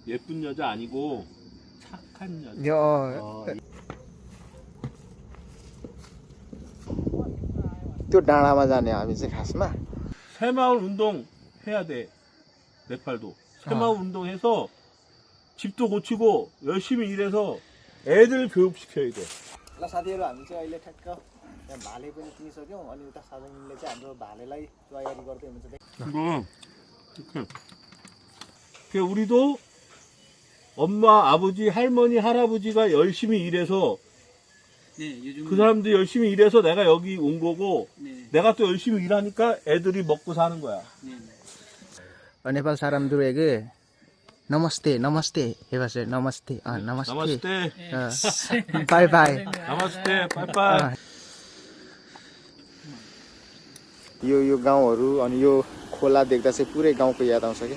예쁜 여자 아니고 착한 여자. त्यो डाँडामा जाने हामी चाहिँ खासमा 새마을 운동 해야 돼. 네팔도 새마을 운동해서 집도 고치고 열심히 일해서 애들 교육시켜야 돼. ल साथीहरु हामी चाहिँ अहिले ठ्याक्क यहाँ भाले पनि किनिसक्यौं अनि उता साजङले चाहिँ हाम्रो भालेलाई तयारी गर्दै हुनुहुन्छ 우리도 엄마, 아버지, 할머니, 할아버지가 열심히 일해서 그 사람들이 열심히 일해서 내가 여기 온 거고 내가 또 열심히 일하니까 애들이 먹고 사는 거야. नेपाल सारामदुरेगे नमस्ते नमस्ते हेबासे नमस्ते नमस्ते 나마스테. Bye bye 나마스테. 빠이빠이. यो गाउँहरु अनि यो खोला देख्दा चाहिँ पुरै गाउँको याद आउँछ के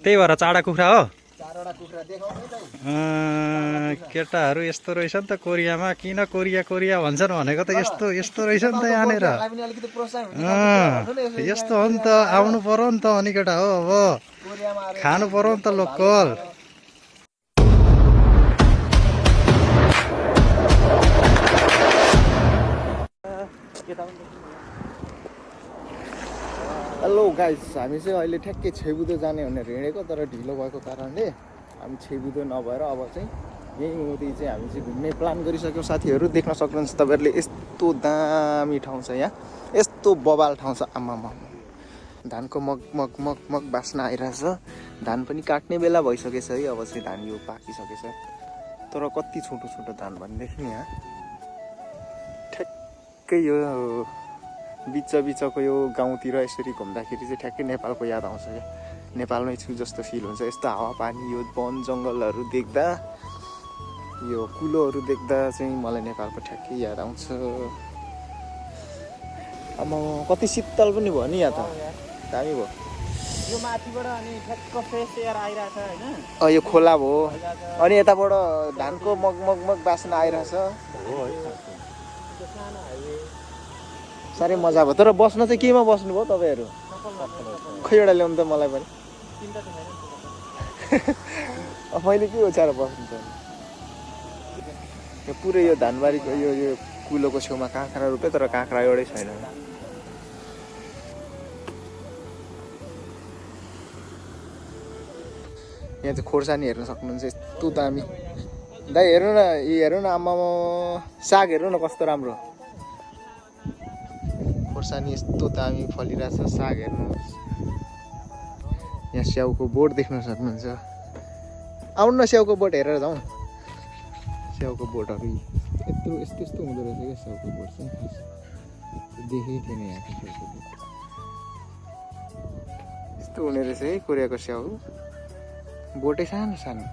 त्यही भएर चाडा कुखुरा हो चारवटा कुखुरा देखाउनु दाइ केटाहरू यस्तो रहेछ नि त कोरियामा किन कोरिया कोरिया भन्छन् भनेको त यस्तो यस्तो रहेछ नि त यहाँनिर मलाई पनि अलिकति प्रोत्साहन हुन्छ यस्तो हो नि त आउनु पर्यो नि त अनि केटा हो अब कोरियामा आएर खानु पर्यो नि त लोकल हेलो गाइस हामी चाहिँ अहिले ठ्याक्कै छेबुदो जाने भनेर हिँडेको तर ढिलो भएको कारणले हामी छेबुदो नभएर अब चाहिँ यही हुँदै चाहिँ हामी चाहिँ घुम्ने प्लान गरिसक्यौँ साथीहरू देख्न सक्नुहुन्छ तपाईहरुले यस्तो दामी ठाउँ छ यहाँ यस्तो बबाल ठाउँ छ आमामा धानको मग मग मग मग बास्ना आइरहेछ धान पनि काट्ने बेला भइसकेछ है अब चाहिँ धान यो पाकिसकेछ तर कति छोटो छोटो धान भनेदेखि नि यहाँ ठ्याक्कै यो बिचको यो गाउँतिर यसरी घुम्दाखेरि चाहिँ ठ्याक्कै नेपालको याद आउँछ क्या नेपालमै छु जस्तो फिल हुन्छ यस्तो हावापानी यो वन जङ्गलहरू देख्दा यो कुलोहरू देख्दा चाहिँ मलाई नेपालको ठ्याक्कै याद आउँछ अब कति शीतल पनि भयो नि यहाँ त दामी भयो यो माथिबाट अनि ठ्याक्क फ्रेस एयर आइरहेछ हैन यो खोला भयो अनि यताबाट धानको मग मग मग बास्ना आइरहेछ साह्रै मजा भयो तर बस्न चाहिँ केमा बस्नु भयो तपाईहरु खै एउटा ल्याउनु त मलाई पनि मैले के ओछाएर बस्नु त यो पुरै यो धानबारीको यो कुलोको छेउमा काँक्रा रोपे तर काँक्रा एउटै छैन यहाँ चाहिँ खोर्सानी हेर्न सक्नुहुन्छ यस्तो दामी दाइ हेर्नु न हेर्नु न आमामा साग हेर्नु न कस्तो राम्रो खोर्सानी यस्तो दामी फलिरहेछ साग हेर्नुहोस् यहाँ स्याउको बोट देख्न सक्नुहुन्छ आउनु न स्याउको बोट हेरेर जाउँ स्याउको बोटहरू यत्रो यस्तो यस्तो हुँदो रहेछ क्या स्याउको बोट चाहिँ देखेकै थिएन यहाँको स्याउको बोट यस्तो हुने रहेछ है कोरियाको स्याउ बोटै सानो सानो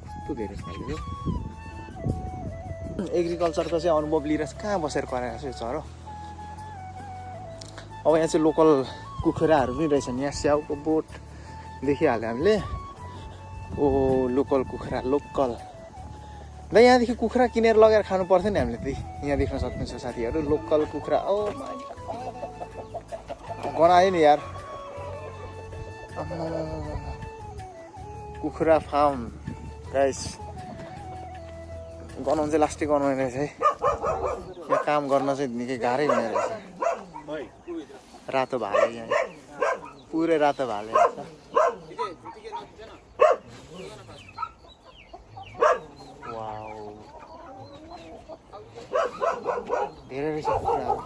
कस्तो धेरै खाले एग्रिकल्चरको चाहिँ अनुभव लिएर कहाँ बसेर कराएको छु यो चरो अब यहाँ चाहिँ लोकल कुखुराहरू पनि रहेछन् यहाँ स्याउको बोट देखिहाल्यो हामीले ओ लोकल कुखुरा लोकल ल यहाँदेखि कुखुरा किनेर लगेर खानु पर्थ्यो नि हामीले त्यही यहाँ देख्न सक्नुहुन्छ साथीहरू लोकल कुखुरा ओ गनायो नि यार कुखुरा फार्म गाइस गनाउनु चाहिँ लास्टै गनाउने रहेछ है यहाँ काम गर्न चाहिँ निकै गाह्रै हुने रहेछ रातो भाले यहाँ पुरै रातो भाले रहेछ वाउ धेरै रहेछ कुखुराहरू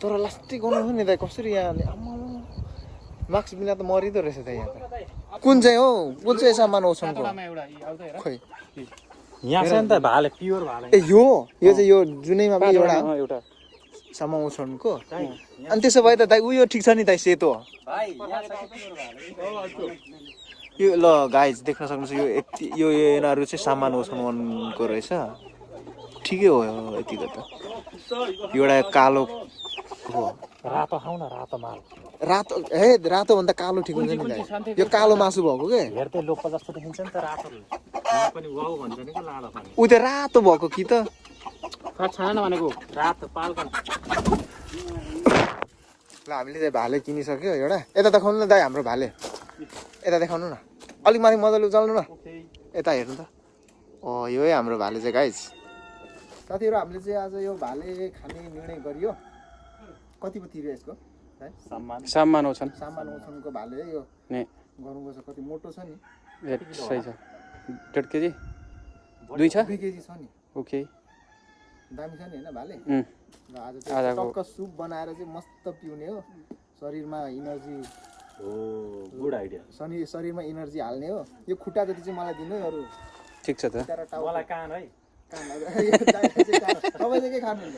तर लास्टै गनाउँछ नि त कसरी यहाँ मास्क बिना त मरिँदो रहेछ त यहाँ त कुन चाहिँ हो कुन चाहिँ सामान ओछनको खै यहाँ छ नि त भाले प्योर भाले ए यो चाहिँ यो जुनैमा पनि एउटा सामान ओछनको अनि त्यसो भए त दाइ उयो ठिक छ नि दाइ सेतो यो ल गाइज देख्न सक्नुहुन्छ यो यति यो यिनीहरू चाहिँ सामान ओछनको रहेछ ठिकै हो यतिको त एउटा कालो हो रातो खाउ न रातो माल रातो हे रातो भन्दा कालो ठिक हुन्छ नि यो कालो मासु भएको के हेर्दै लोकल जस्तो देखिन्छ नि त रातो पनि वाउ भन्छ नि लाडो खाने उ त रातो भएको कि त छैन भनेको रातो पाल्कन ल हामीले चाहिँ भाले किनिसक्यो एउटा यता त खोल्नु दाइ हाम्रो भाले यता देखाउनु न अलिक माथि मजाले उचाल्नु न यता हेर्नु त यो हाम्रो भाले चाहिँ गाइस साथीहरू हामीले चाहिँ आज यो भाले खाने निर्णय गरियो कति पो तिर्यो यसको सामान ओछन सामान ओछनको भाले है यो गर्नुपर्छ कति मोटो छ नि सही छ 1.5 केजी 2 छ 2 केजी छ नि ओके दामी छ नि हैन भाले र आज चाहिँ टक्क सुप बनाएर चाहिँ मस्त पिउने हो शरीरमा इनर्जी गुड आइडिया शरीरमा इनर्जी हाल्ने हो यो खुट्टा जति चाहिँ मलाई दिनु है अरू ठिक छ त मलाई कान है तपाईँले के खानुहुन्छ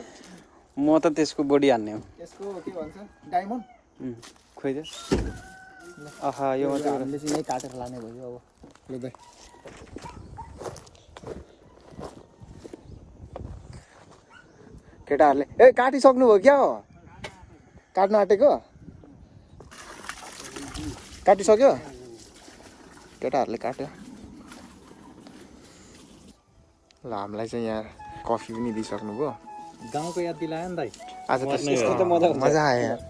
म त त्यसको बडी हान्ने हो यसको के भन्छ डायमन्ड खोइ त आहा यो मात्रै हामीले चाहिँ यही काटेर लाने भयो अब लिँदै केटाहरूले ए काटिसक्नु भयो क्या हो काट्न आँटेको काटिसक्यो केटाहरूले काट्यो ल हामीलाई चाहिँ यहाँ कफी पनि दिइसक्नु भयो गाउँको याद दिलायो नि दाइ आज त मजा आयो यार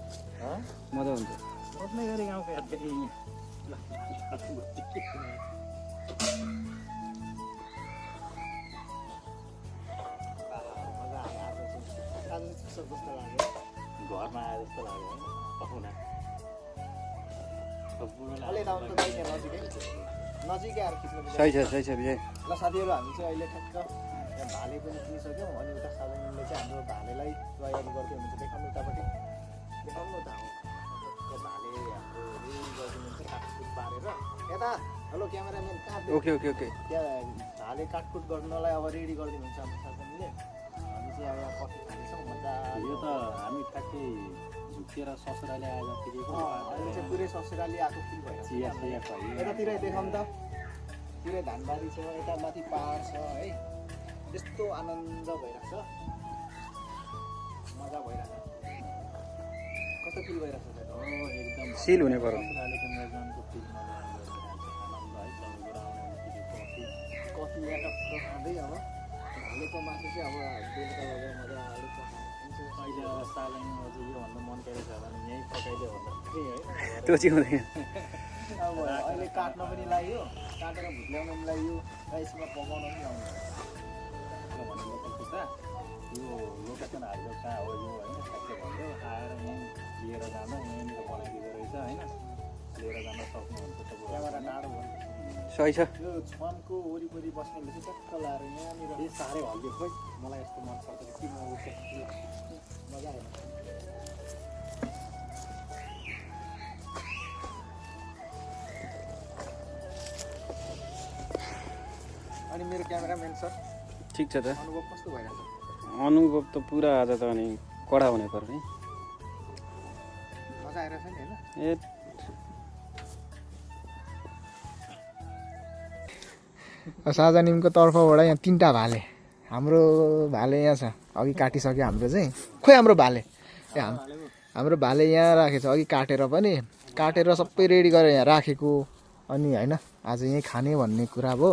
मजा हुन्छ बस्ने गरी गाउँको याद दिलायो घरमा आए जस्तो लाग्यो पाहुना नजिकै आएर खिच्नु सही छ विजय ल साथीहरू हामी चाहिँ अहिले ठ्याक्क यहाँ भाले पनि किनिसक्यौँ अनि उता साधनले चाहिँ हाम्रो भालेलाई तयारी गर्दै हुनुहुन्छ देखाउनु उतापट्टि देखाउनु त भाले हाम्रो रेडी गरिदिनुहुन्छ काटकुट पारेर यता हेलो क्यामेराम्यान कहाँ ओके ओके ओके त्यहाँ भाले काटकुट गर्नलाई अब रेडी गरिदिनुहुन्छ हाम्रो साधनले हामी चाहिँ अब कफी खानेछौँ मजा यो त हामी ठ्याक्कै झुकेर ससुराले आए जतिकै अहिले चाहिँ पुरै ससुराली आएको फिल चिया भइरहेको चिया पाइयो यतातिर देखाउँ त पुरै धानबारी छ यता माथि पहाड छ है यस्तो आनन्द भइरहेको छ मजा भइरहेको छ कस्तो फिल भइरहेको छ एकदम सिल हुने पर्यो ससुरालेको मैदानको फिल्डमा आनन्द है चौधुरा आउने कफी यहाँ टक्क खाँदै अब भालेको मासु चाहिँ अब बेलुका लगेर मजाले अहिले अब सालैमा अझै योभन्दा मन परेको छ भने यहीँ पकाइदियो भन्दा है त्यो चाहिँ हुँदैन अब अहिले काट्न पनि लाग्यो काटेर भुत्ल्याउन पनि लाग्यो र यसमा पकाउन पनि आउँछ भने लोकल कुखुरा यो लोकेसन हालेको कहाँ हो यो होइन ठ्याक्कै भन्यो आएर यहीँ लिएर जाँदा यहीँनिर बनाइदिँदो रहेछ होइन लिएर जान सक्नुहुन्छ त्यहाँबाट तपाईँ टाढो भयो सही छ यो छनको वरिपरि बस्नेले चाहिँ टक्क लाएर यहाँनिर यो साह्रै हल्दियो खोइ मलाई यस्तो मन पर्छ कि म मजा आयो अनि मेरो क्यामेराम्यान सर ठिक छ त अनुभव कस्तो भइरहेको छ अनुभव त पुरा आज त अनि कडा हुने पर्यो नि मजा आइरहेछ नि होइन ए साझा निमको तर्फबाट यहाँ 3टा भाले हाम्रो भाले यहाँ छ अघि काटिसक्यो हाम्रो चाहिँ खोइ हाम्रो भाले हाम्रो भाले यहाँ राखेको छ अघि काटेर सबै रेडी गरेर यहाँ राखेको अनि होइन आज यहीँ खाने भन्ने कुरा भयो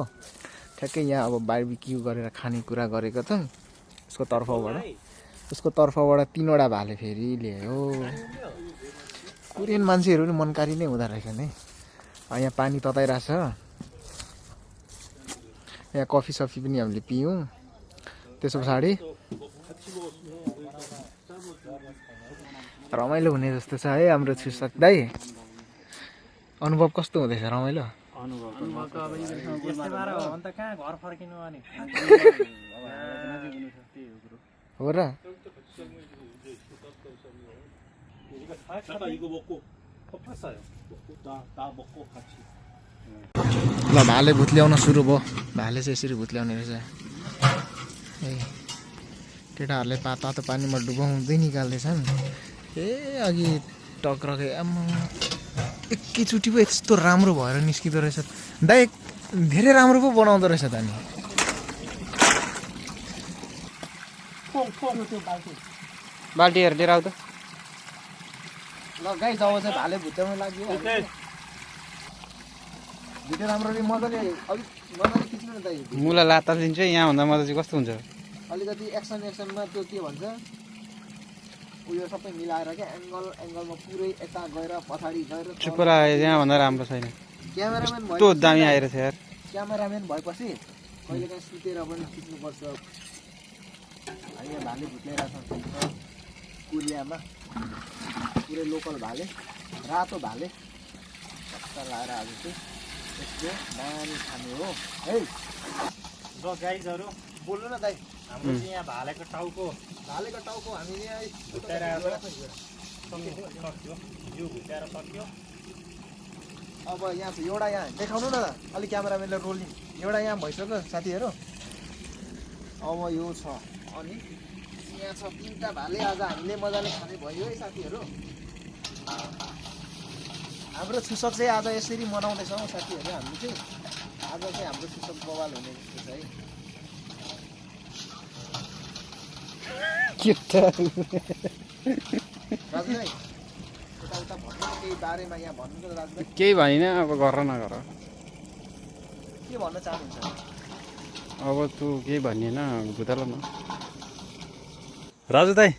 ठ्याक्कै यहाँ अब बार्बिक्यू गरेर खाने कुरा गरेको त उसको तर्फबाट 3वटा भाले फेरि ल्यायो कोरियन मान्छेहरू नि मनकारी नै हुँदो रहेछ नि यहाँ पानी तताइरहेछ यहाँ कफी सफी पनि हामीले पियौँ त्यसो पछाडि रमाइलो हुने जस्तो छ है हाम्रो शीर्षक दाइ अनुभव कस्तो हुँदैछ रमाइलो घर फर्किनु अनि हो र 이거 먹고 컸어요. 나 먹고 같이. ल भाले भुत्ल्याउन सुरु भयो भाले चाहिँ यसरी भुत्ल्याउने रहेछ ए केटाहरूले तातो पानीमा डुबाउँदै निकाल्दैछन् ए अघि टक्रकै आम्मा एकैचोटि पो यस्तो राम्रो भएर निस्किँदो रहेछ दाइ धेरै राम्रो पो बनाउँदो रहेछ त नि बाल्टीहरू लिएर आऊ त ल गाई जब चाहिँ भाले भुत्याउनु लाग्यो भिडियो राम्ररी मजाले अलिक मजाले खिच्नु न दाइ मुला लाता दिन्छ यहाँभन्दा मजा चाहिँ कस्तो हुन्छ अलिकति एक्सनमा त्यो के भन्छ उयो सबै मिलाएर क्या एङ्गलमा पुरै यता गएर पछाडि गएर चुपरा यहाँभन्दा राम्रो छैन क्यामेराम्यान यस्तो दामी आइरहेछ यार क्यामेराम्यान भएपछि कहिलेकाहीँ सुतेर पनि खिच्नुपर्छ। हामी यहाँ भाले भुत्लाइरहेको छौँ कुर्लियामा, पुरै लोकल भाले, रातो भाले सट्टा लाएर आज चाहिँ यस्तो दामी खाने हो है। र गाइजहरू बोल्नु न दाइ, हाम्रो चाहिँ यहाँ भालेको टाउको भालेको टाउको हामीले यहाँ भुटाएर सक्यो, जिउ भुटाएर सक्यो। अब यहाँ छ एउटा, यहाँ देखाउनु न अलिक क्यामेराम्यानले रोलिङ। एउटा यहाँ भइसक्यो साथीहरू, अब यो छ। अनि यहाँ छ 3टा भाले। आज हामीले मजाले खाने भयो है साथीहरू। हाम्रो छुसक चाहिँ आज यसरी मनाउँदैछौँ साथीहरू। हामी चाहिँ आज चाहिँ हाम्रो छुसक बवाल हुने जस्तो छ है। राजु भाइ यता भन्नु केही बारेमा, यहाँ भन्नु त राजु भाइ। केही भएन अब गर नगर के भन्न चाहनुहुन्छ? अब तँ केही भनिएन भुताल न राजु दाई।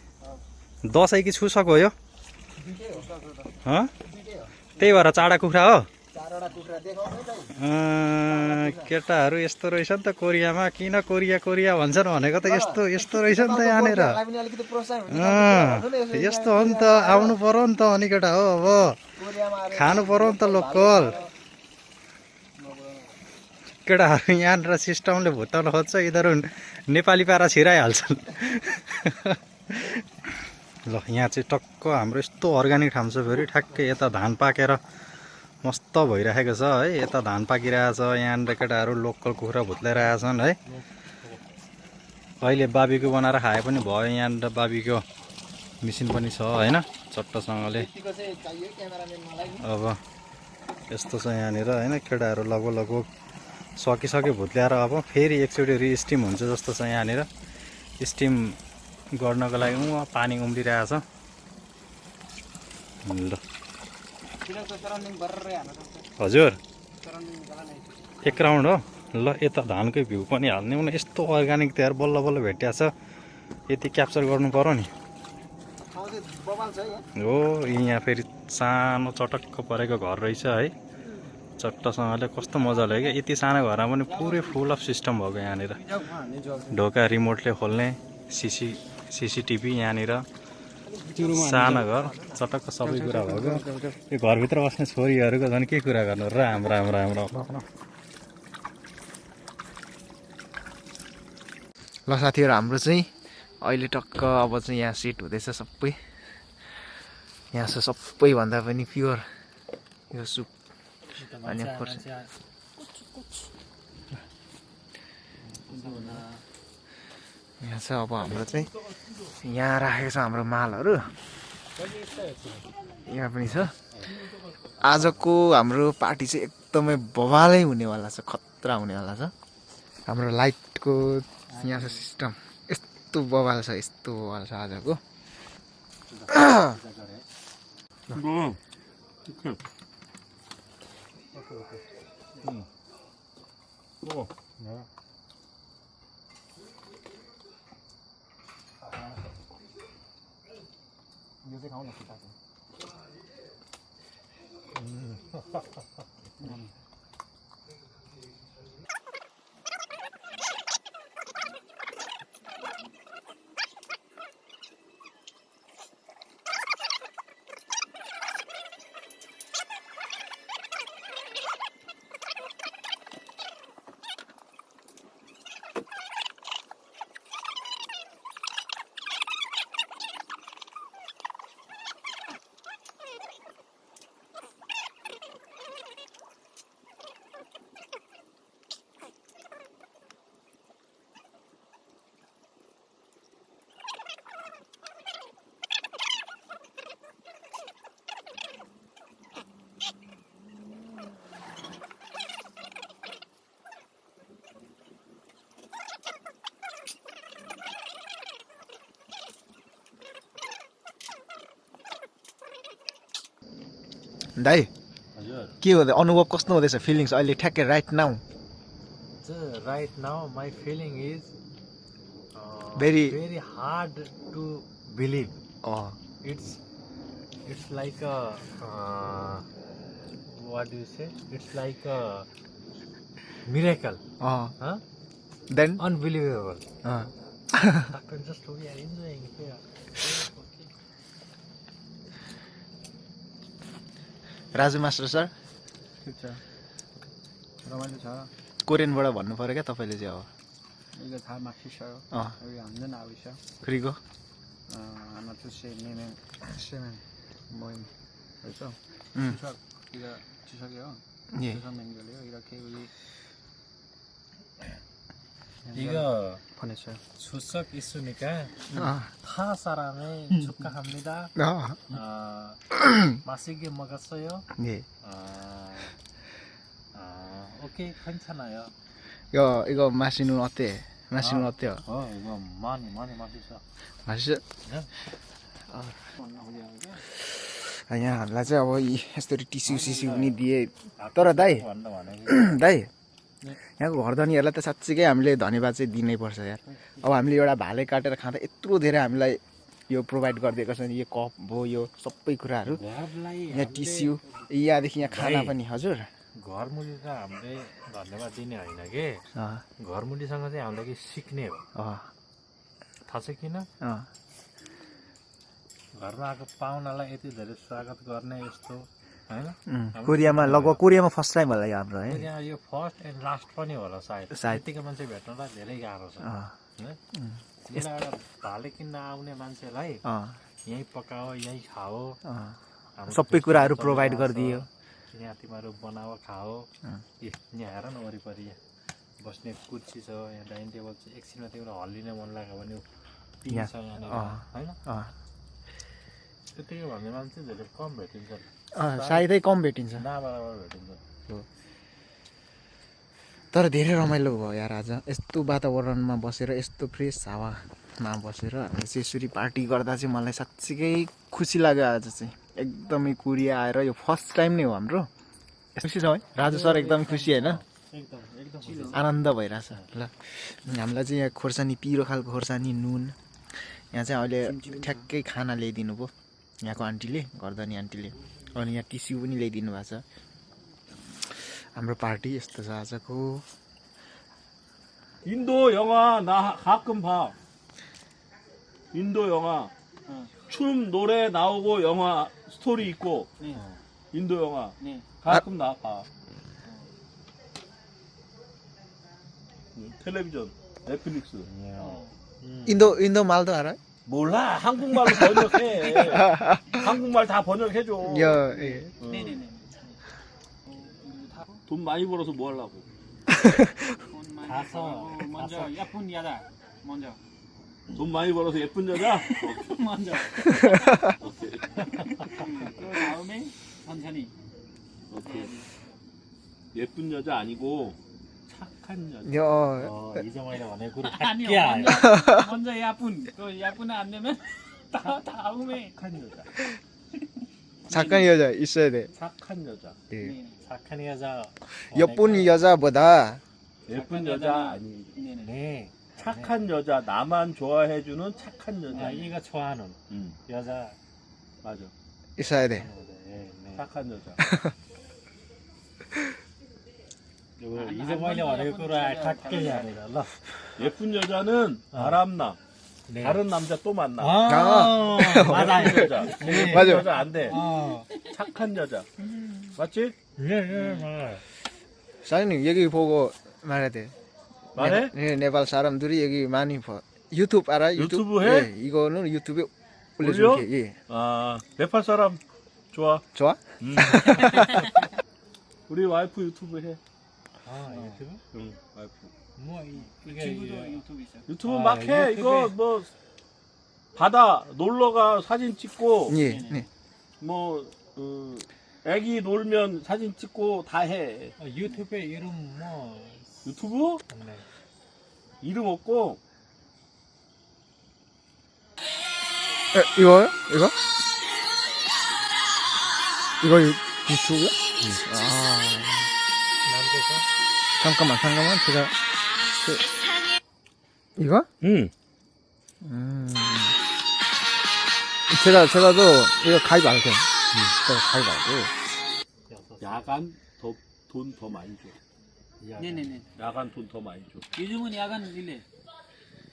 दसैँ कि छुसक हो यो? दुइटै हो दाजु त, हँ दुइटै हो। त्यही भएर चाडा कुखुरा हो। 4वटा कुखुरा देखाउनु है दाइ। केटाहरू यस्तो रहेछ नि त कोरियामा। किन कोरिया कोरिया भन्छन् भनेको त यस्तो यस्तो रहेछ नि त यहाँनिर। हामीलाई पनि अलिकति प्रोत्साहन हुन्छ। यस्तो हो नि त, आउनु पर्यो नि त अनि केटा हो। अब कोरियामा आएर खानु पर्यो नि त लोकल। केटाहरू यहाँनिर सिस्टमले भुटाउन खोज्छ, यिनीहरू नेपाली पारा छिराइहाल्छन्। ल यहाँ चाहिँ टक्क हाम्रो यस्तो अर्ग्यानिक ठाउँ छ। फेरि ठ्याक्कै यता धान पाकेर मस्त भइरहेको छ है। यता धान पाकिरहेछ, यहाँनिर केटाहरू लोकल कुखुरा भुत्लाइरहेछन् है। अहिले बाबीक्यू बनाएर खाए पनि भयो। यहाँनिर बाबीक्यू मेसिन पनि छ होइन, चट्टसँगले। यतिको चाहिँ चाहियो क्यामेराम्यान मलाई नि। अब यस्तो छ यहाँनिर होइन। केटाहरू लगभग सकिसक्यो भुत्ल्याएर। अब फेरि एकचोटि रिस्टिम हुन्छ जस्तो छ यहाँनिर। स्टिम गर्नको लागि पानी उम्लिरहेछ। ल हजुर 1 राउन्ड हो। ल यता धानकै भ्यू पनि हाल्ने भने यस्तो अर्ग्यानिक तयार बल्ल बल्ल भेटिया छ। यति क्याप्चर गर्नु पर्यो नि। हो यहाँ फेरि सानो चटक्क परेको घर रहेछ है, चट्टसँगले। कस्तो मजाले क्या, यति सानो घरमा पनि पुरै फुल अफ सिस्टम भएको यहाँनिर। ढोका रिमोटले खोल्ने, सिसिटिभी यहाँनिर। सानो घर चटक्क सबै कुरा भएको। यो घरभित्र बस्ने छोरीहरूको झन् के कुरा गर्नु। राम राम राम राम। ल साथीहरू, हाम्रो चाहिँ अहिले टक्क अब चाहिँ यहाँ सेट हुँदैछ सबै। यहाँ छ सबैभन्दा पनि प्योर यो सुप। अनि यहाँ छ अब हाम्रो चाहिँ यहाँ राखेको छ हाम्रो मालहरू। यहाँ पनि छ। आजको हाम्रो पार्टी चाहिँ एकदमै बवालै हुनेवाला छ, खतरा हुनेवाला छ। हाम्रो लाइटको यहाँ छ सिस्टम, यस्तो बवाल छ, यस्तो बवाल छ आजको। यो चाहिँ खाउँ न खुट्टाको। दाइ के हो अनुभव कस्तो हुँदैछ, फिलिङ्स अहिले ठ्याक्कै right now? Right now, my feeling is very hard to believe. Oh, It's like a what do you say? It's like a miracle. Huh? Then Unbelievable. Just we are enjoying here. Raju master sir ठिक छ रमाइलो छ कोरियनबाट भन्नु पर्यो क्या तपाईँले चाहिँ अब 이거 다 맛있어요. 여기 완전 나오셔. 그리고 하나 둘셋 네명 세명 모임 그래서 음. 추석 이거 추석이요. 예. 추석 명절이요. 이렇게 우리 이거 보냈어요. 추석 있으니까 아. 다 사람의 축하합니다. 맛있게 먹었어요. 예. 오케이 괜찮아요. 이거 마시는 어때? 마시는 어때요? 이거 많이 맛있어. 맛있어? यहाँहरूलाई चाहिँ अब यस्तरी टिस्यु सिस्यु पनि दिए तर दाइ दाइ यहाँको घरधनीहरूलाई त साँच्चीकै हामीले धन्यवाद चाहिँ दिनैपर्छ यार अब हामीले एउटा भाले काटेर खाँदा यत्रो धेरै हामीलाई यो प्रोभाइड गरिदिएको छ यो कप भयो यो सबै कुराहरू यहाँ टिस्यु यहाँदेखि यहाँ खाना पनि हजुर घरमुली त हामीले धन्यवाद दिने होइन कि घरमुलीसँग चाहिँ हामीलाई के सिक्ने हो थाहा छ किन घरमा आएको पाहुनालाई यति धेरै स्वागत गर्ने यस्तो होइन कोरियामा लगभग कोरियामा फर्स्ट टाइम होला यो हाम्रो है यहाँ यो फर्स्ट एन्ड लास्ट पनि होला सायद यतिको मान्छे भेट्नलाई धेरै गाह्रो छ होइन एउटा भाले किन्न आउने मान्छेलाई यहीँ पकाओ यहीँ खाओ सबै कुराहरू प्रोभाइड गरिदियो यहाँ तिमीहरू बनाओ खाओ यहाँ हेर न वरिपरि यहाँ बस्ने कुर्सी छ यहाँ डाइनिङ टेबल छ एकछिनमा तिम्रो हल्लिने मन लाग्यो भने पिन्छ यहाँनिर होइन त्यतिकै भन्ने मान्छे धेरै कम भेटिन्छ सायदै कम भेटिन्छ नबराबर भेटिन्छ तर धेरै रमाइलो भयो यार आज यस्तो वातावरणमा बसेर यस्तो फ्रेस हावामा बसेर हामीले चाहिँ यसरी पार्टी गर्दा चाहिँ मलाई साँच्चीकै खुसी लाग्यो आज चाहिँ एकदमै कोरिया आएर यो फर्स्ट टाइम नै हो हाम्रो खुसी छ है राजु सर एकदमै खुसी होइन आनन्द भइरहेछ ल हामीलाई चाहिँ यहाँ खोर्सानी पिरो खालको खोर्सानी नुन यहाँ चाहिँ अहिले ठ्याक्कै खाना ल्याइदिनु भयो यहाँको आन्टीले घरधनी आन्टीले अनि यहाँ टिस्यु पनि ल्याइदिनु भएको छ हाम्रो पार्टी यस्तो छ आजको 인도 영화 나 가끔 봐. 인도 영화 춤 노래 나오고 영화 스토리 있고 인도 영화 가끔 나 봐. 텔레비전 넷플릭스. 인도 말도 알아? 몰라 한국말로 번역해. 한국말 다 번역해줘. 네네네. 돈 많이 벌어서 뭐 하려고? 가서 먼저 예쁜 여자 먼저 돈 많이 벌어서 예쁜 여자? 먼저 그 다음에 천천히 오케이. 예쁜 여자 아니고 착한 여자. 이정환이 원해 그룹 아니요 할게야 먼저 예쁜 그 예쁜 안 되면 다음에 착한 여자. 착한 여자 있어야 돼. 착한 여자. 예. 착한 여자 예쁜 여자보다 예쁜 여자 아니. 네 착한 여자 나만 좋아해주는 착한 여자. 이가 좋아하는 여자 맞아. 있어야 돼. 네. 착한 여자. 이정환이 원해그 그룹 할게야 ल 예쁜 여자는 바람나. 다른 남자 또 만나. 맞아요 예쁜 여자. 네. 예쁜 맞아. 여자 안 돼. 착한 여자. 맞지? 네. 사장님 여기 보고 말해야 돼. 말해? 네, 네팔 사람들이 여기 많이 봐. 유튜브 알아? 유튜브 해? 네, 이거는 유튜브에 올려? 올려줄게. 예. 아, 네팔 사람 좋아. 좋아? 우리 와이프 유튜브 해. 유튜브? 응, 와이프. 뭐 이게 친구도 유튜브 있어요. 유튜브 막 해. 이거 뭐 바다 놀러가 사진 찍고 예. 네. 뭐 애기 놀면 사진 찍고 다 해. 유튜브에 이름 뭐 유튜브? 네. 이름 없고 이거요? 이거 유튜브야? 아. 남겨서 잠깐만 제가 이거? 응. 제가도 이거 가입 안 돼. 제가 가입 안 돼. 야간 돈 더 많이 줘. 네네네. 야간 돈 더 많이 줘. 요즘은 야간 일해.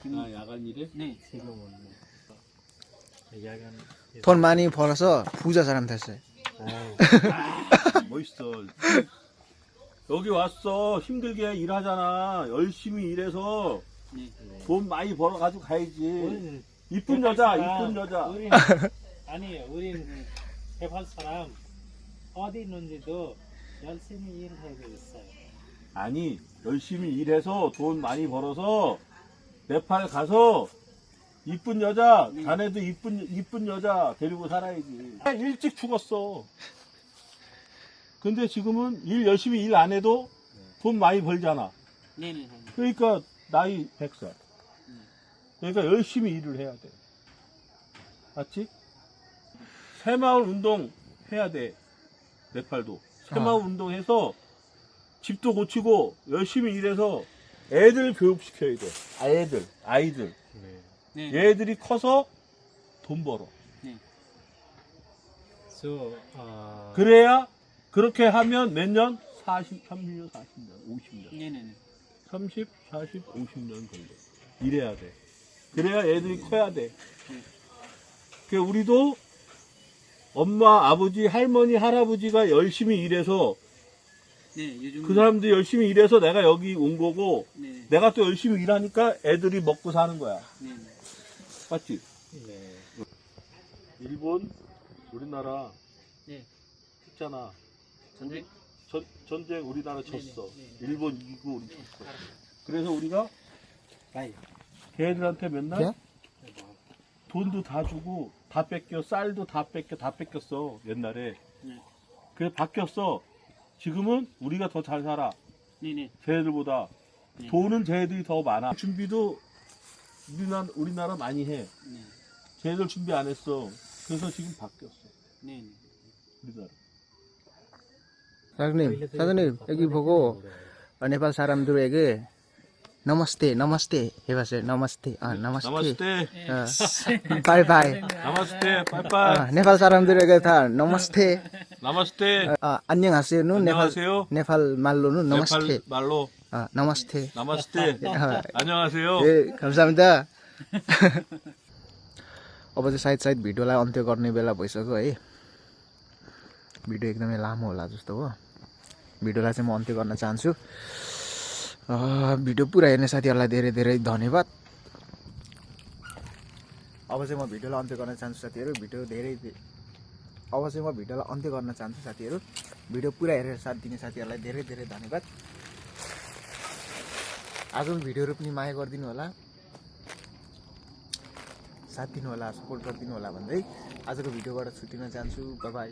아, 야간 일해? 네. 지금은 야간 돈 많이 벌어서 부자 사람 됐어요. 멋있어. 여기 왔어. 힘들게 일하잖아. 열심히 일해서 네. 돈 많이 벌어가지고 가야지. 이쁜 여자, 이쁜 여자. 아니 우린 네팔 사람 어디 있는지도 열심히 일하고 있어요. 아니, 열심히 일해서 돈 많이 벌어서 네팔 가서 이쁜 여자, 자네도 이쁜 여자 데리고 살아야지. 일찍 죽었어. 근데 지금은 열심히 일 안 해도 돈 많이 벌잖아. 네네. 그러니까 나이 100살. 그러니까 열심히 일을 해야 돼. 맞지? 새마을 운동 해야 돼. 네팔도. 새마을 운동해서 집도 고치고 열심히 일해서 애들 교육시켜야 돼. 아이들. 네. 얘들이 커서 돈 벌어. So 그래야 그렇게 하면 몇 년? 30년, 40년, 50년. 네네네. 30, 40, 50년 걸려. 일해야 돼. 그래야 애들이 커야 돼. 그 우리도 엄마, 아버지, 할머니, 할아버지가 열심히 일해서 네. 요즘 그 사람들이 열심히 일해서 내가 여기 온 거고 네. 내가 또 열심히 일하니까 애들이 먹고 사는 거야. 네. 맞지? 네. 일본, 우리나라 네. 했잖아. 전쟁. 전쟁 우리나라 졌어. 네. 일본 이기고 우리 졌어. 그래서 우리가 가이. 걔들한테 맨날 예? 돈도 다 주고 다 뺏겨, 쌀도 다 뺏겼어 옛날에. 네. 그래서 바뀌었어. 지금은 우리가 더 잘 살아. 네네. 쟤들보다. 네. 돈은 쟤들이 더 많아. 준비도 우리나라 많이 해. 네. 쟤들 준비 안 했어. 그래서 지금 바뀌었어. 네네. 우리나라. 사장님 여기 보고 네팔 사람들에게 너머스테 해봤어요. 너머스테. 나마스테. 바이바이. 나마스테. 빠이빠이. 네팔 사람들에게 다 너머스테. 나마스테. 안녕하세요는 안녕하세요. 네팔 말로는 너머스테. 네팔 말로 너머스테. 나마스테. 안녕하세요. ए 감사합니다. अब चाहिँ सायद भिडियोलाई अन्त्य गर्ने बेला भइसक्यो है। भिडियो एकदमै लामो होला जस्तो हो। भिडियोलाई चाहिँ म अन्त्य गर्न चाहन्छु। भिडियो पुरा हेर्ने साथीहरूलाई धेरै धेरै धन्यवाद। अब चाहिँ म भिडियोलाई अन्त्य गर्न चाहन्छु साथीहरू। भिडियो पुरा हेरेर साथ दिने साथीहरूलाई धेरै धेरै धन्यवाद। आजको भिडियोहरू पनि माया गरिदिनु होला, साथ दिनु होला, सपोर्ट गरिदिनु होला भन्दै आजको भिडियोबाट छुट्टिन चाहन्छु। Bye bye.